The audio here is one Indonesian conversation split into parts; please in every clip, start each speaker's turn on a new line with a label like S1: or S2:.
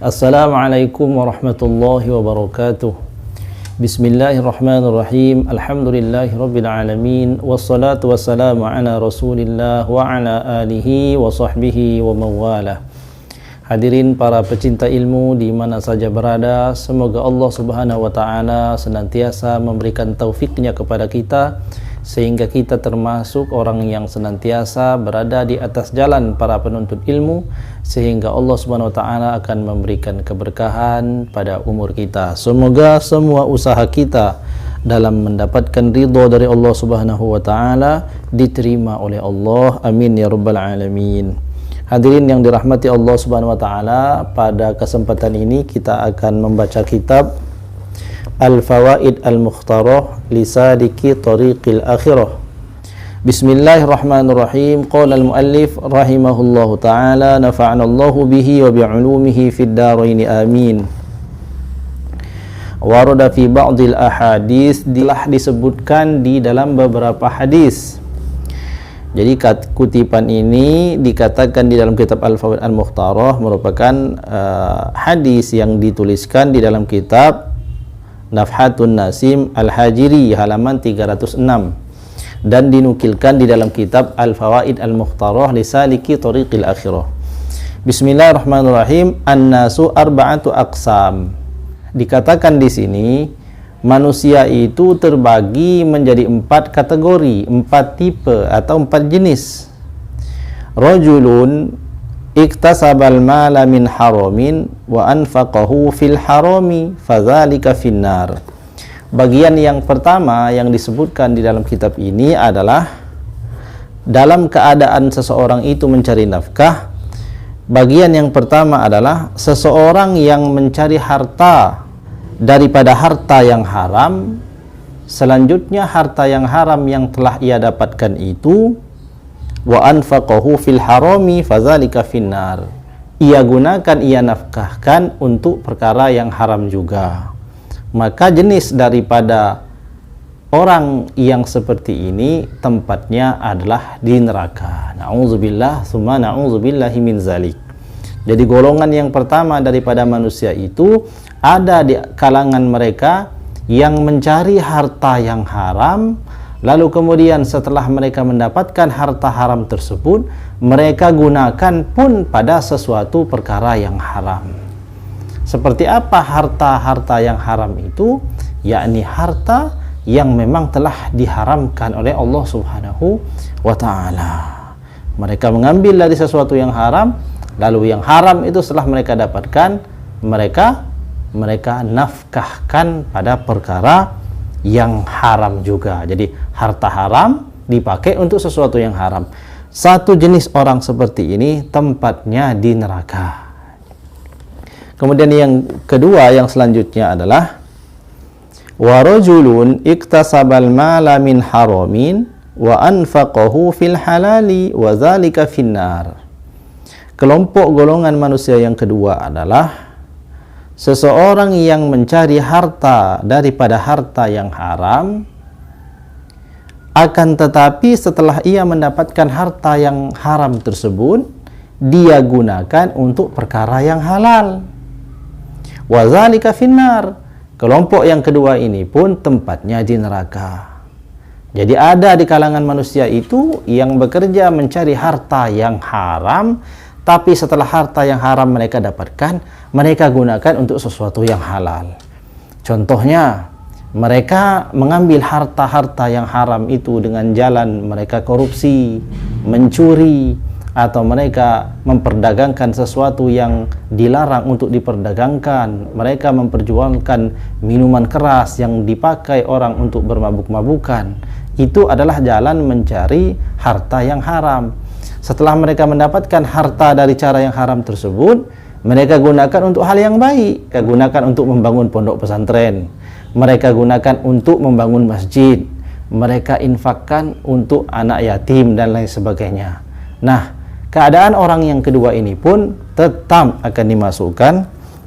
S1: Assalamualaikum warahmatullahi wabarakatuh. Bismillahirrahmanirrahim. Alhamdulillahi rabbil alamin. Wassalatu wassalamu ala rasulillah wa ala alihi wa sahbihi wa mawalah. Hadirin para pecinta ilmu di mana saja berada, semoga Allah subhanahu wa ta'ala senantiasa memberikan taufiknya kepada kita, sehingga kita termasuk orang yang senantiasa berada di atas jalan para penuntut ilmu, sehingga Allah subhanahu wa ta'ala akan memberikan keberkahan pada umur kita. Semoga semua usaha kita dalam mendapatkan ridha dari Allah subhanahu wa ta'ala diterima oleh Allah. Amin ya rabbal alamin. Hadirin yang dirahmati Allah subhanahu wa ta'ala, pada kesempatan ini kita akan membaca kitab Al-Fawaid Al-Mukhtarah Lisadiki Tariqil Akhirah. Bismillahirrahmanirrahim. Qala al-muallif rahimahullahu ta'ala, nafa'anallahu bihi wa bi'ulumihi fid darain amin. Warada fi ba'dil ahadits, telah disebutkan di dalam beberapa hadis. Jadi kutipan ini dikatakan di dalam kitab Al-Fawaid Al-Mukhtarah merupakan hadis yang dituliskan di dalam kitab Nafhatun Nasim Al-Hajiri halaman 306 dan dinukilkan di dalam kitab Al-Fawaid Al-Mukhtarah Lisaliki Tariqil Akhirah. Bismillahirrahmanirrahim. An-nasu arba'atu aqsam. Dikatakan di sini manusia itu terbagi menjadi 4 kategori, 4 tipe atau 4 jenis. Rajulun iktasabal mala min haramin wa anfaqahu fil harami fadzalika finnar. Bagian yang pertama yang disebutkan di dalam kitab ini adalah dalam keadaan seseorang itu mencari nafkah. Bagian yang pertama adalah seseorang yang mencari harta daripada harta yang haram. Selanjutnya harta yang haram yang telah ia dapatkan itu wa anfaqahu fil harami fadzalika finnar. Ia gunakan, ia nafkahkan untuk perkara yang haram juga. Maka jenis daripada orang yang seperti ini tempatnya adalah di neraka. Na'udzubillah summa na'udzubillahi min zalik. Jadi golongan yang pertama daripada manusia itu ada di kalangan mereka yang mencari harta yang haram, lalu kemudian setelah mereka mendapatkan harta haram tersebut, mereka gunakan pun pada sesuatu perkara yang haram. Seperti apa harta-harta yang haram itu? Yakni harta yang memang telah diharamkan oleh Allah subhanahu wa ta'ala. Mereka mengambil dari sesuatu yang haram, lalu yang haram itu setelah mereka dapatkan, mereka nafkahkan pada perkara yang haram juga. Jadi harta haram dipakai untuk sesuatu yang haram. Satu jenis orang seperti ini tempatnya di neraka. Kemudian yang kedua, yang selanjutnya adalah wa rajulun iktasabal mala min haramin wa anfaqahu fil halali wa dzalika finnar. Kelompok golongan manusia yang kedua adalah seseorang yang mencari harta daripada harta yang haram, akan tetapi setelah ia mendapatkan harta yang haram tersebut, dia gunakan untuk perkara yang halal. Wa dzalika finnar. Kelompok yang kedua ini pun tempatnya di neraka. Jadi ada di kalangan manusia itu yang bekerja mencari harta yang haram, tapi setelah harta yang haram mereka dapatkan, mereka gunakan untuk sesuatu yang halal. Contohnya, mereka mengambil harta-harta yang haram itu dengan jalan mereka korupsi, mencuri, atau mereka memperdagangkan sesuatu yang dilarang untuk diperdagangkan. Mereka memperjualkan minuman keras yang dipakai orang untuk bermabuk-mabukan. Itu adalah jalan mencari harta yang haram. Setelah mereka mendapatkan harta dari cara yang haram tersebut, mereka gunakan untuk hal yang baik. Mereka gunakan untuk membangun pondok pesantren, mereka gunakan untuk membangun masjid, mereka infakkan untuk anak yatim dan lain sebagainya. Nah, keadaan orang yang kedua ini pun tetap akan dimasukkan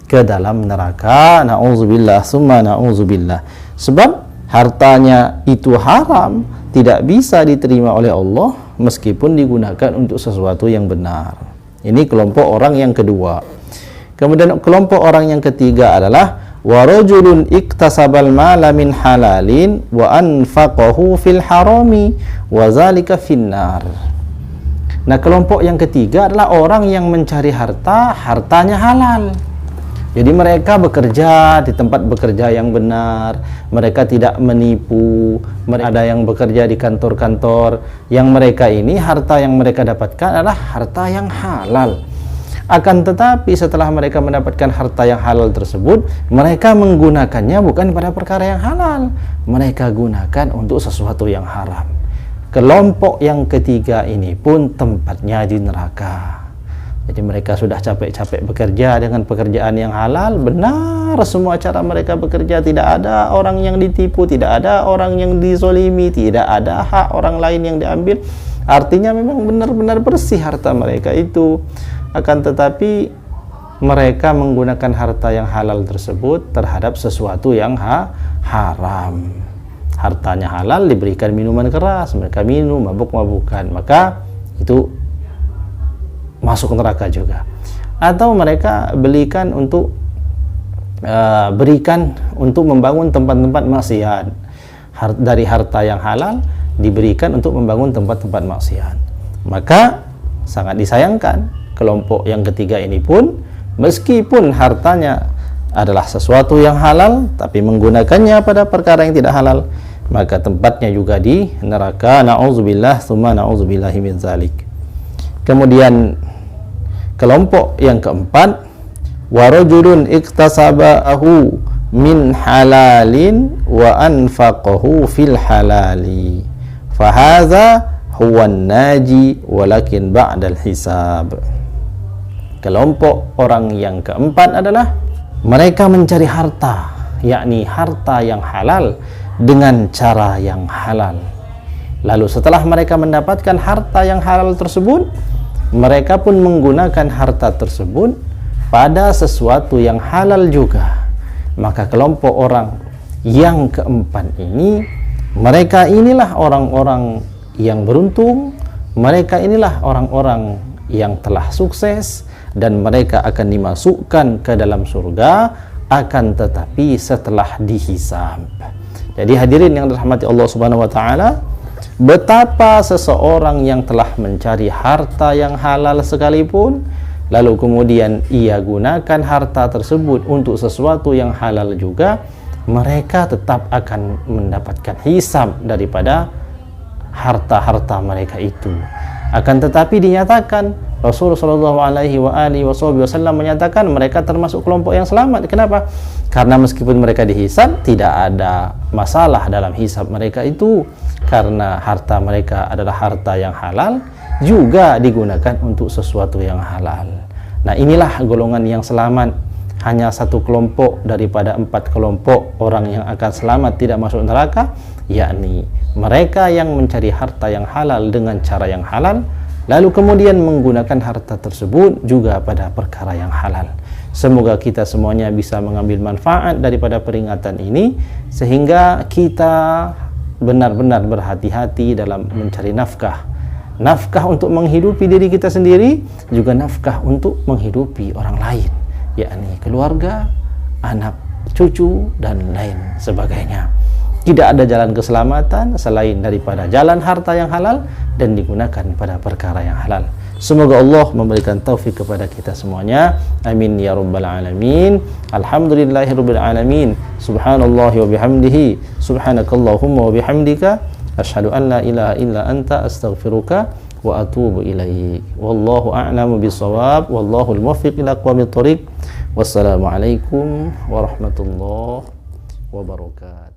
S1: ke dalam neraka. Na'udzubillah summa na'udzubillah. Sebab hartanya itu haram, tidak bisa diterima oleh Allah meskipun digunakan untuk sesuatu yang benar. Ini kelompok orang yang kedua. Kemudian kelompok orang yang ketiga adalah wa rajulun iktasabal mala min halalin wa anfaqahu fil harami wa zalika finnar. Nah, kelompok yang ketiga adalah orang yang mencari hartanya halal. Jadi mereka bekerja di tempat bekerja yang benar, mereka tidak menipu, ada yang bekerja di kantor-kantor, yang mereka ini harta yang mereka dapatkan adalah harta yang halal. Akan tetapi setelah mereka mendapatkan harta yang halal tersebut, mereka menggunakannya bukan pada perkara yang halal, mereka gunakan untuk sesuatu yang haram. Kelompok yang ketiga ini pun tempatnya di neraka. Jadi mereka sudah capek-capek bekerja dengan pekerjaan yang halal, benar semua cara mereka bekerja, tidak ada orang yang ditipu, tidak ada orang yang dizolimi, tidak ada hak orang lain yang diambil. Artinya memang benar-benar bersih harta mereka itu. Akan tetapi mereka menggunakan harta yang halal tersebut terhadap sesuatu yang haram. Hartanya halal, diberikan minuman keras, mereka minum, mabuk-mabukan, maka itu masuk neraka juga. Atau mereka berikan untuk membangun tempat-tempat maksiat. Dari harta yang halal diberikan untuk membangun tempat-tempat maksiat. Maka sangat disayangkan kelompok yang ketiga ini pun, meskipun hartanya adalah sesuatu yang halal tapi menggunakannya pada perkara yang tidak halal, maka tempatnya juga di neraka. Na'udzubillah tsumma na'udzubillahi min zalik. Kemudian kelompok yang keempat, wa rajulun iktasabahu min halalin wa anfaqahu fil halali fa hadza huwa an-naji walakin ba'dal hisab. Kelompok orang yang keempat adalah mereka mencari harta, yakni harta yang halal dengan cara yang halal. Lalu setelah mereka mendapatkan harta yang halal tersebut, mereka pun menggunakan harta tersebut pada sesuatu yang halal juga. Maka kelompok orang yang keempat ini, mereka inilah orang-orang yang beruntung, mereka inilah orang-orang yang telah sukses, dan mereka akan dimasukkan ke dalam surga, akan tetapi setelah dihisab. Jadi hadirin yang dirahmati Allah Subhanahu wa taala, betapa seseorang yang telah mencari harta yang halal sekalipun, lalu kemudian ia gunakan harta tersebut untuk sesuatu yang halal juga, mereka tetap akan mendapatkan hisab daripada harta-harta mereka itu. Akan tetapi dinyatakan, Rasulullah Shallallahu Alaihi Wasallam menyatakan mereka termasuk kelompok yang selamat. Kenapa? Karena meskipun mereka dihisab, tidak ada masalah dalam hisab mereka itu, karena harta mereka adalah harta yang halal, juga digunakan untuk sesuatu yang halal. Nah, inilah golongan yang selamat. Hanya satu kelompok daripada 4 kelompok orang yang akan selamat tidak masuk neraka, yakni mereka yang mencari harta yang halal dengan cara yang halal, lalu kemudian menggunakan harta tersebut juga pada perkara yang halal. Semoga kita semuanya bisa mengambil manfaat daripada peringatan ini, sehingga kita benar-benar berhati-hati dalam mencari nafkah. Nafkah untuk menghidupi diri kita sendiri, juga nafkah untuk menghidupi orang lain, yakni keluarga, anak, cucu, dan lain sebagainya. Tidak ada jalan keselamatan selain daripada jalan harta yang halal dan digunakan pada perkara yang halal. Semoga Allah memberikan taufik kepada kita semuanya. Amin ya rabbal alamin. Alhamdulillahirabbil alamin. Subhanallahi wa bihamdihi, subhanakallahumma wa bihamdika, asyhadu an la ilaha illa anta, astaghfiruka wa atubu ilaik. Wallahu a'lamu bissawab, wallahu al-muwaffiq ila aqwamit thoriq. Wassalamualaikum warahmatullahi wabarakatuh.